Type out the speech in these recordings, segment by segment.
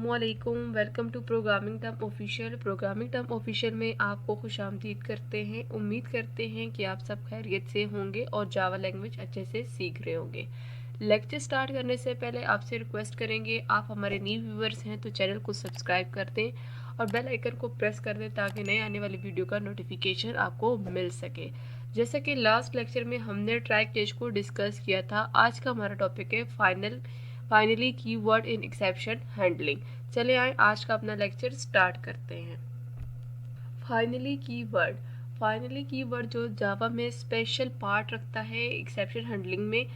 अस्सलामुअलैकुम, welcome to programming term official. Programming term official में आपको खुशामदीद करते हैं। उम्मीद करते हैं कि आप सब खैरियत से होंगे और जावा लैंग्वेज अच्छे से सीख रहे होंगे। लेक्चर स्टार्ट करने से पहले आपसे रिक्वेस्ट करेंगे, आप हमारे न्यू व्यूवर्स हैं तो चैनल को सब्सक्राइब कर दें और बेल आइकन को प्रेस कर दें ताकि नए आने वाली वीडियो का नोटिफिकेशन आपको मिल सके। जैसे कि लास्ट लेक्चर में हमने ट्राई कैच को डिस्कस किया था, आज का हमारा टॉपिक है फाइनली कीवर्ड इन एक्सेप्शन हैंडलिंग। चले आए आज का अपना लेक्चर स्टार्ट करते हैं। फाइनली कीवर्ड जो जावा में स्पेशल पार्ट रखता है एक्सेप्शन हैंडलिंग में,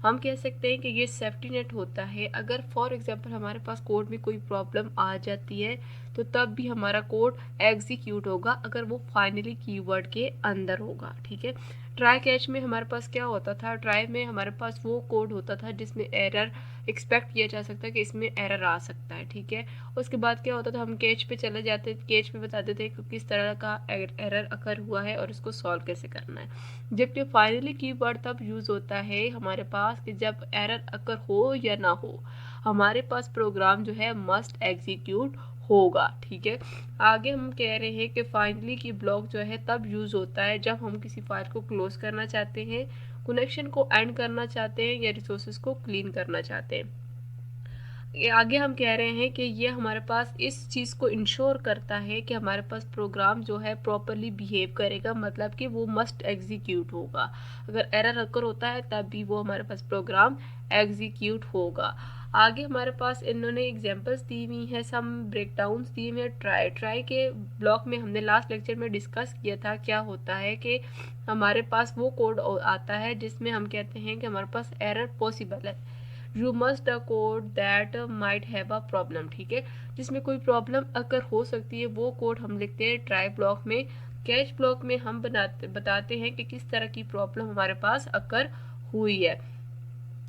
हम कह सकते हैं कि ये सेफ्टी नेट होता है। अगर फॉर एग्जांपल हमारे पास कोड में कोई प्रॉब्लम आ जाती है तो तब भी हमारा कोड एग्जीक्यूट होगा अगर वो फाइनली कीवर्ड के अंदर होगा। ठीक है, ट्राई कैच में हमारे पास क्या होता था, ट्राई में हमारे पास वो कोड होता था जिसमें एरर एक्सपेक्ट किया जा सकता है कि इसमें एरर आ सकता है। ठीक है, उसके बाद क्या होता था, हम कैच पे चले जाते, कैच पे बताते थे कि किस तरह का एरर अकर हुआ है और इसको सॉल्व कैसे करना है। जबकि फाइनली कीवर्ड तब यूज़ होता है हमारे पास कि जब एरर अकर हो या ना हो, हमारे पास प्रोग्राम जो है मस्ट एग्जीक्यूट होगा। ठीक है, आगे हम कह रहे हैं कि फाइनली की ब्लॉक जो है तब यूज़ होता है जब हम किसी फाइल को क्लोज करना चाहते हैं, कनेक्शन को एंड करना चाहते हैं या रिसोर्सेज को क्लीन करना चाहते हैं। आगे हम कह रहे हैं कि ये हमारे पास इस चीज़ को इंश्योर करता है कि हमारे पास प्रोग्राम जो है प्रॉपरली बिहेव करेगा, मतलब कि वो मस्ट एग्जीक्यूट होगा। अगर एरर अकर होता है तब भी वो हमारे पास प्रोग्राम एग्जीक्यूट होगा। आगे हमारे पास इन्होंने एग्जांपल्स दी हुई हैं, सम ब्रेकडाउन्स दिए हुए हैं। ट्राई के ब्लॉक में हमने लास्ट लेक्चर में डिस्कस किया था क्या होता है कि हमारे पास वो कोड आता है जिसमें हम कहते हैं कि हमारे पास एरर पॉसिबल है, you must a code that might have a problem. ठीक है, जिसमें कोई प्रॉब्लम अगर हो सकती है वो कोड हम लिखते हैं ट्राई ब्लॉक में। कैच ब्लॉक में हम बताते हैं कि किस तरह की प्रॉब्लम हमारे पास अकर हुई है।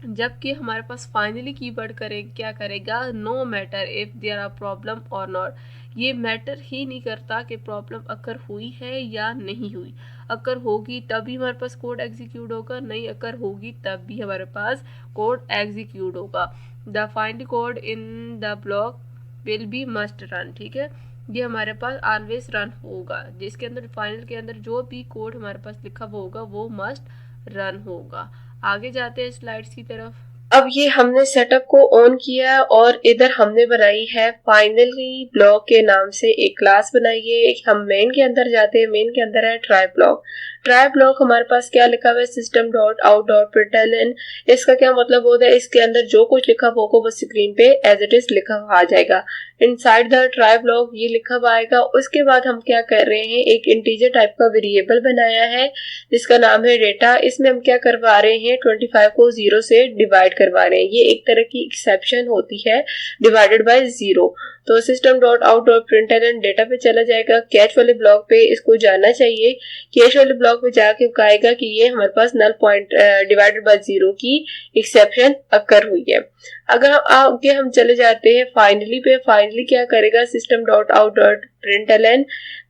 जबकि हमारे पास फाइनली कीवर्ड क्या करेगा, no matter if there are problem और नॉट, ये मैटर ही नहीं करता कि प्रॉब्लम अकर हुई है या नहीं हुई। अगर होगी तभी हमारे पास कोड एग्जीक्यूट होगा, नहीं अगर होगी तब भी हमारे पास कोड एग्जीक्यूट होगा। The finally code in the block will be must run. ठीक है, ये हमारे पास ऑलवेज रन होगा, जिसके अंदर फाइनल के अंदर जो भी कोड हमारे पास लिखा हुआ होगा वो मस्ट रन होगा। आगे जाते हैं स्लाइड्स की तरफ। अब ये हमने सेटअप को ऑन किया और इधर हमने बनाई है फाइनली ब्लॉक के नाम से एक क्लास बनाई है। हम मेन के अंदर जाते हैं, मेन के अंदर है ट्राई ब्लॉक। ट्राई ब्लॉक हमारे पास क्या लिखा हुआ है, system dot out dot println. इसका क्या मतलब होता है, इसके अंदर जो कुछ लिखा हुआ होगा वो स्क्रीन पे एज इट इज लिखा हुआ आ जाएगा। इनसाइड द ट्राई ब्लॉक ये लिखा हुआ आएगा। उसके बाद हम क्या कर रहे हैं, एक इंटीजर टाइप का वेरिएबल बनाया है जिसका नाम है डेटा। इसमें हम क्या करवा रहे हैं, 25 को 0 से डिवाइड करवा रहे हैं। ये एक तरह की एक्सेप्शन होती है, डिवाइडेड बाय 0। तो system dot out dot println data पे चला जाएगा, कैच वाले ब्लॉक पे इसको जाना चाहिए। कैच वाले ब्लॉक पे जाके कहेगा कि ये हमारे पास नल पॉइंट डिवाइडेड बाय 0 की एक्सेप्शन अकर हुई है। अगर आगे हम चले जाते हैं फाइनली पे, फाइनली क्या करेगा, system dot out dot println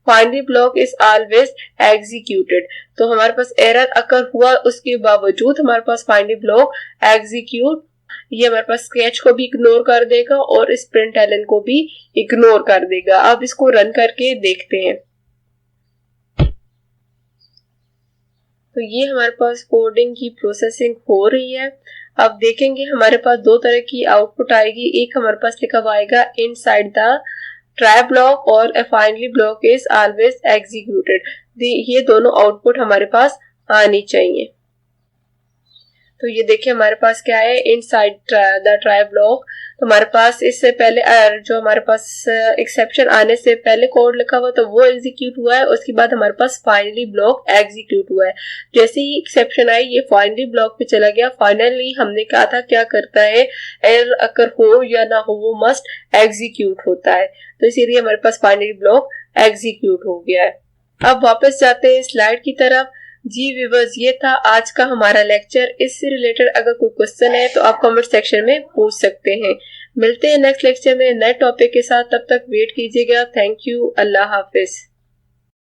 finally block is always executed. तो हमारे पास एरर अकर हुआ उसके बावजूद हमारे पास फाइनली ब्लॉक एग्जीक्यूट, ये हमारे पास स्केच को भी इग्नोर कर देगा और इस प्रिंटलन को भी इग्नोर कर देगा। अब इसको रन करके देखते हैं। तो ये हमारे पास कोडिंग की प्रोसेसिंग हो रही है। अब देखेंगे हमारे पास दो तरह की आउटपुट आएगी। एक हमारे पास लिखा हुआ आएगा इनसाइड द ट्राई ब्लॉक और a finally block is always executed. ये दोनों आउटपुट हमारे पास आनी चाहिए। तो ये देखिए हमारे पास क्या है, इनसाइड द ट्राई ब्लॉक। तो हमारे पास इससे पहले जो हमारे पास एक्सेप्शन आने से पहले कोड लिखा हुआ तो वो एग्जीक्यूट हुआ है। उसके बाद हमारे पास फाइनली ब्लॉक एग्जीक्यूट हुआ है। जैसे ही एक्सेप्शन आई ये फाइनली ब्लॉक पे चला गया। फाइनली हमने कहा था क्या करता है, एरर अगर हो या ना हो वो मस्ट एग्जीक्यूट होता है। तो इसीलिए हमारे पास फाइनली ब्लॉक एग्जीक्यूट हो गया है। अब वापस जाते हैं स्लाइड की तरफ। जी व्यूअर्स, ये था आज का हमारा लेक्चर। इससे रिलेटेड अगर कोई क्वेश्चन है तो आप कमेंट सेक्शन में पूछ सकते हैं। मिलते हैं नेक्स्ट लेक्चर में नए टॉपिक के साथ, तब तक वेट कीजिएगा। Thank you, Allah Hafiz.